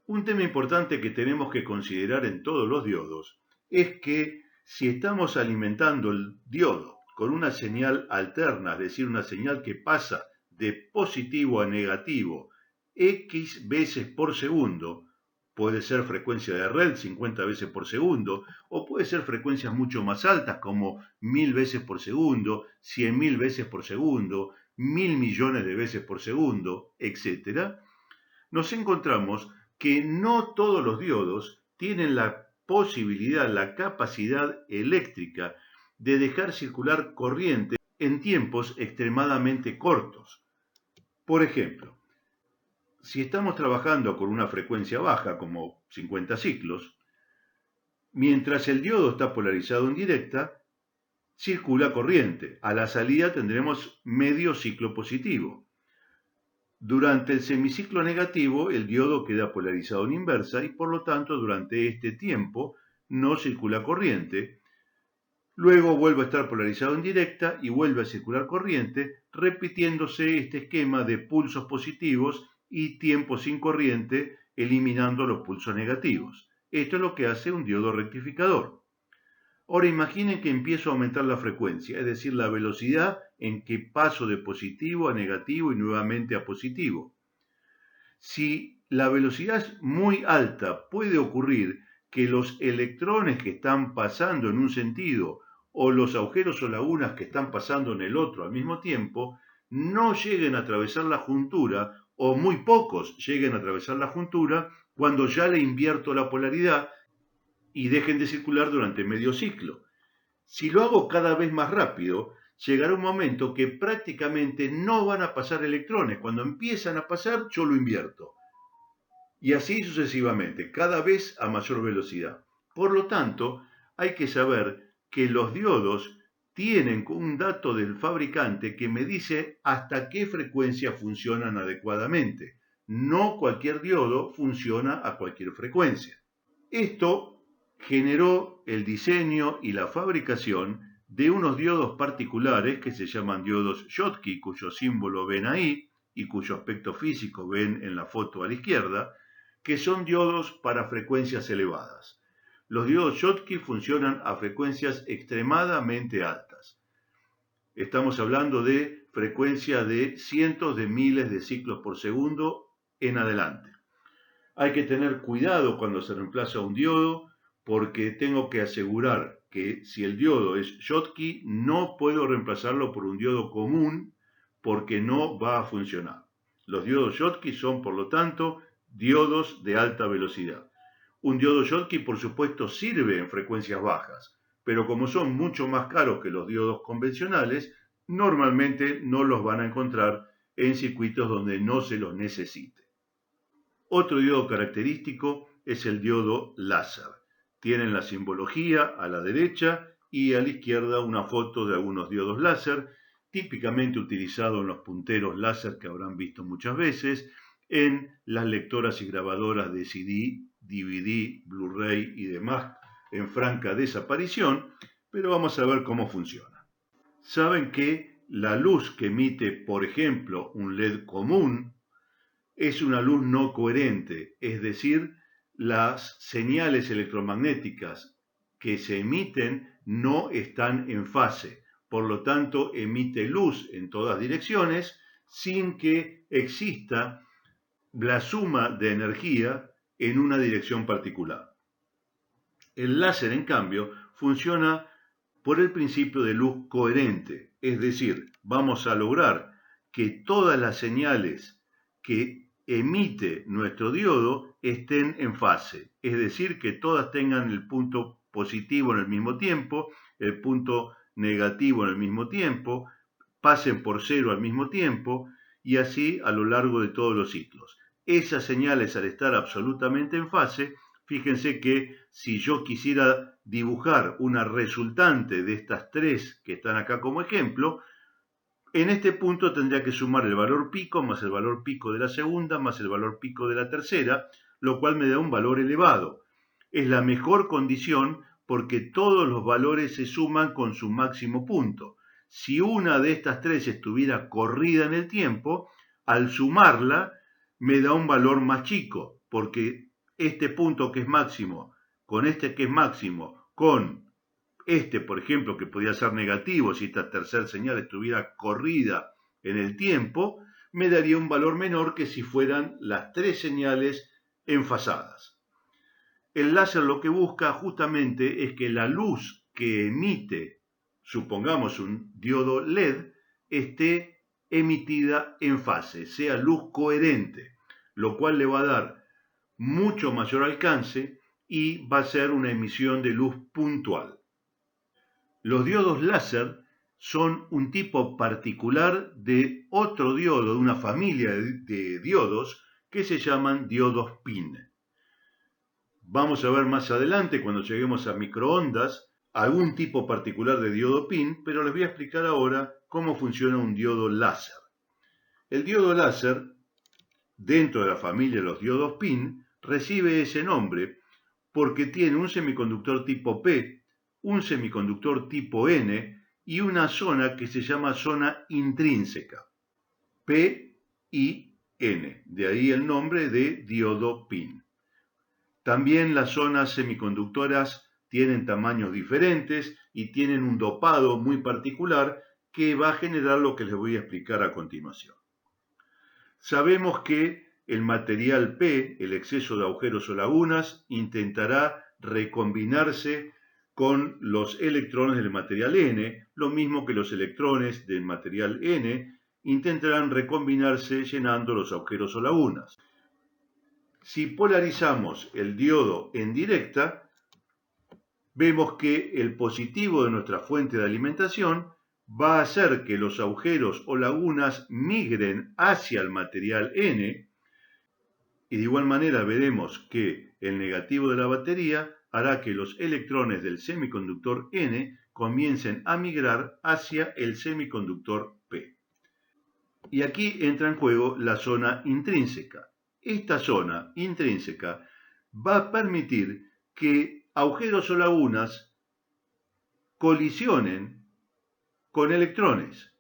Un tema importante que tenemos que considerar en todos los diodos es que si estamos alimentando el diodo con una señal alterna, es decir, una señal que pasa de positivo a negativo X veces por segundo, puede ser frecuencia de red 50 veces por segundo, o puede ser frecuencias mucho más altas como 1000 veces por segundo, 100.000 veces por segundo, 1000 millones de veces por segundo, etcétera. Nos encontramos que no todos los diodos tienen la posibilidad, la capacidad eléctrica de dejar circular corriente en tiempos extremadamente cortos. Por ejemplo, si estamos trabajando con una frecuencia baja, como 50 ciclos, mientras el diodo está polarizado en directa, circula corriente. A la salida tendremos medio ciclo positivo. Durante el semiciclo negativo, el diodo queda polarizado en inversa y por lo tanto durante este tiempo no circula corriente. Luego vuelve a estar polarizado en directa y vuelve a circular corriente, repitiéndose este esquema de pulsos positivos y tiempo sin corriente, eliminando los pulsos negativos. Esto es lo que hace un diodo rectificador. Ahora imaginen que empiezo a aumentar la frecuencia, es decir, la velocidad en que paso de positivo a negativo y nuevamente a positivo. Si la velocidad es muy alta, puede ocurrir que los electrones que están pasando en un sentido o los agujeros o lagunas que están pasando en el otro al mismo tiempo no lleguen a atravesar la juntura o muy pocos lleguen a atravesar la juntura cuando ya le invierto la polaridad y dejen de circular durante medio ciclo. Si lo hago cada vez más rápido, llegará un momento que prácticamente no van a pasar electrones. Cuando empiezan a pasar, yo lo invierto. Y así sucesivamente, cada vez a mayor velocidad. Por lo tanto, hay que saber que los diodos tienen un dato del fabricante que me dice hasta qué frecuencia funcionan adecuadamente. No cualquier diodo funciona a cualquier frecuencia. Esto generó el diseño y la fabricación de unos diodos particulares que se llaman diodos Schottky, cuyo símbolo ven ahí y cuyo aspecto físico ven en la foto a la izquierda, que son diodos para frecuencias elevadas. Los diodos Schottky funcionan a frecuencias extremadamente altas. Estamos hablando de frecuencia de cientos de miles de ciclos por segundo en adelante. Hay que tener cuidado cuando se reemplaza un diodo porque tengo que asegurar que si el diodo es Schottky no puedo reemplazarlo por un diodo común porque no va a funcionar. Los diodos Schottky son, por lo tanto, diodos de alta velocidad. Un diodo Schottky, por supuesto, sirve en frecuencias bajas, pero como son mucho más caros que los diodos convencionales, normalmente no los van a encontrar en circuitos donde no se los necesite. Otro diodo característico es el diodo láser. Tienen la simbología a la derecha y a la izquierda una foto de algunos diodos láser, típicamente utilizados en los punteros láser que habrán visto muchas veces, en las lectoras y grabadoras de CD, DVD, Blu-ray y demás en franca desaparición, pero vamos a ver cómo funciona. Saben que la luz que emite, por ejemplo, un LED común, es una luz no coherente, es decir, las señales electromagnéticas que se emiten no están en fase, por lo tanto emite luz en todas direcciones sin que exista la suma de energía en una dirección particular. El láser, en cambio, funciona por el principio de luz coherente, es decir, vamos a lograr que todas las señales que emite nuestro diodo estén en fase, es decir, que todas tengan el punto positivo en el mismo tiempo, el punto negativo en el mismo tiempo, pasen por cero al mismo tiempo y así a lo largo de todos los ciclos. Esas señales, al estar absolutamente en fase, fíjense que si yo quisiera dibujar una resultante de estas tres que están acá como ejemplo, en este punto tendría que sumar el valor pico más el valor pico de la segunda más el valor pico de la tercera, lo cual me da un valor elevado. Es la mejor condición porque todos los valores se suman con su máximo punto. Si una de estas tres estuviera corrida en el tiempo, al sumarla me da un valor más chico, porque este punto que es máximo, con este que es máximo, con este, por ejemplo, que podía ser negativo si esta tercera señal estuviera corrida en el tiempo, me daría un valor menor que si fueran las tres señales enfasadas. El láser lo que busca justamente es que la luz que emite, supongamos un diodo LED, esté emitida en fase, sea luz coherente, lo cual le va a dar mucho mayor alcance y va a ser una emisión de luz puntual. Los diodos láser son un tipo particular de otro diodo, de una familia de diodos que se llaman diodos PIN. Vamos a ver más adelante, cuando lleguemos a microondas, algún tipo particular de diodo PIN, pero les voy a explicar ahora cómo funciona un diodo láser. El diodo láser, dentro de la familia de los diodos PIN, recibe ese nombre porque tiene un semiconductor tipo P, un semiconductor tipo N y una zona que se llama zona intrínseca, P y N, de ahí el nombre de diodo PIN. También las zonas semiconductoras tienen tamaños diferentes y tienen un dopado muy particular que va a generar lo que les voy a explicar a continuación. Sabemos que el material P, el exceso de agujeros o lagunas, intentará recombinarse con los electrones del material N, lo mismo que los electrones del material N intentarán recombinarse llenando los agujeros o lagunas. Si polarizamos el diodo en directa, vemos que el positivo de nuestra fuente de alimentación va a hacer que los agujeros o lagunas migren hacia el material N, y de igual manera veremos que el negativo de la batería hará que los electrones del semiconductor N comiencen a migrar hacia el semiconductor P. Y aquí entra en juego la zona intrínseca. Esta zona intrínseca va a permitir que agujeros o lagunas colisionen con electrones,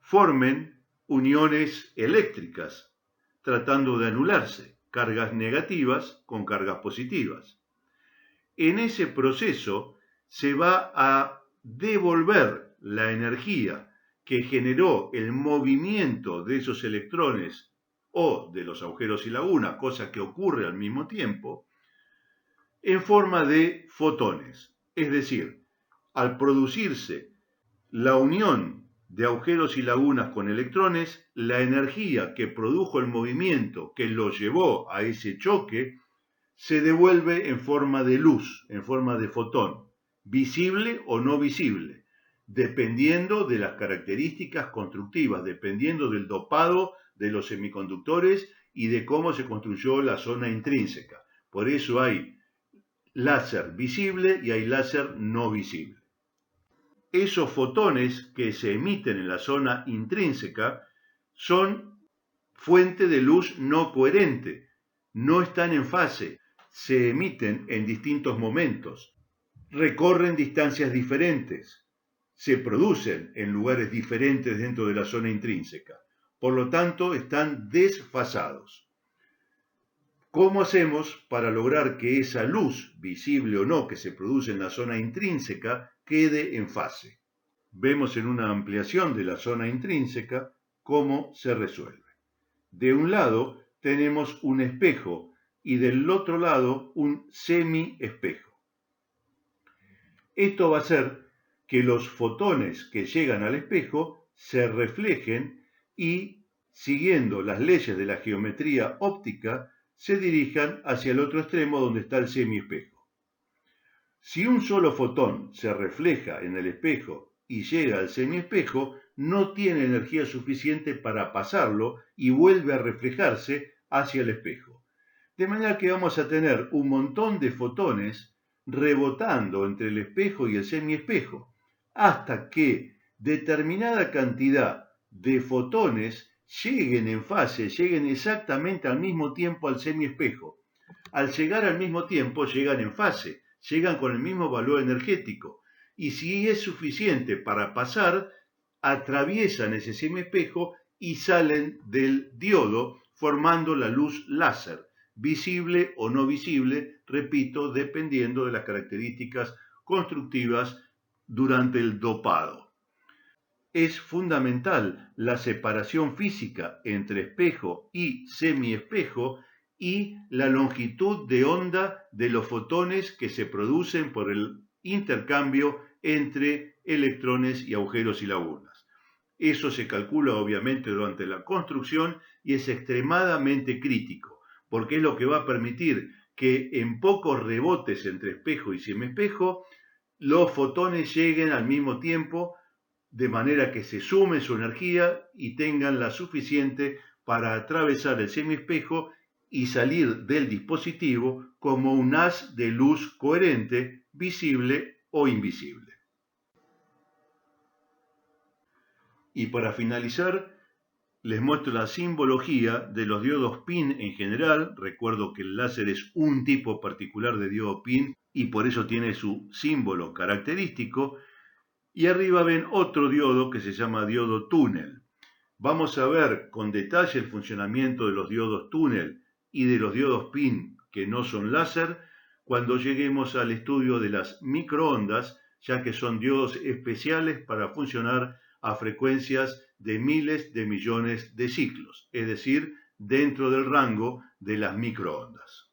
formen uniones eléctricas, tratando de anularse, cargas negativas con cargas positivas. En ese proceso se va a devolver la energía que generó el movimiento de esos electrones o de los agujeros y lagunas, cosa que ocurre al mismo tiempo, en forma de fotones. Es decir, al producirse la unión de agujeros y lagunas con electrones, la energía que produjo el movimiento que lo llevó a ese choque se devuelve en forma de luz, en forma de fotón, visible o no visible, dependiendo de las características constructivas, dependiendo del dopado de los semiconductores y de cómo se construyó la zona intrínseca. Por eso hay láser visible y hay láser no visible. Esos fotones que se emiten en la zona intrínseca son fuente de luz no coherente, no están en fase, se emiten en distintos momentos, recorren distancias diferentes, se producen en lugares diferentes dentro de la zona intrínseca, por lo tanto están desfasados. ¿Cómo hacemos para lograr que esa luz, visible o no, que se produce en la zona intrínseca, quede en fase? Vemos en una ampliación de la zona intrínseca cómo se resuelve. De un lado tenemos un espejo y del otro lado un semi-espejo. Esto va a hacer que los fotones que llegan al espejo se reflejen y, siguiendo las leyes de la geometría óptica, se dirijan hacia el otro extremo donde está el semiespejo. Si un solo fotón se refleja en el espejo y llega al semiespejo, no tiene energía suficiente para pasarlo y vuelve a reflejarse hacia el espejo. De manera que vamos a tener un montón de fotones rebotando entre el espejo y el semiespejo, hasta que determinada cantidad de fotones lleguen en fase, lleguen exactamente al mismo tiempo al semiespejo. Al llegar al mismo tiempo llegan en fase, llegan con el mismo valor energético, y si es suficiente para pasar, atraviesan ese semiespejo y salen del diodo formando la luz láser, visible o no visible, repito, dependiendo de las características constructivas durante el dopado. Es fundamental la separación física entre espejo y semiespejo y la longitud de onda de los fotones que se producen por el intercambio entre electrones y agujeros y lagunas. Eso se calcula obviamente durante la construcción y es extremadamente crítico, porque es lo que va a permitir que en pocos rebotes entre espejo y semiespejo los fotones lleguen al mismo tiempo, de manera que se sume su energía y tengan la suficiente para atravesar el semiespejo y salir del dispositivo como un haz de luz coherente, visible o invisible. Y para finalizar, les muestro la simbología de los diodos PIN en general. Recuerdo que el láser es un tipo particular de diodo PIN y por eso tiene su símbolo característico. Y arriba ven otro diodo que se llama diodo túnel. Vamos a ver con detalle el funcionamiento de los diodos túnel y de los diodos PIN que no son láser cuando lleguemos al estudio de las microondas, ya que son diodos especiales para funcionar a frecuencias de miles de millones de ciclos, es decir, dentro del rango de las microondas.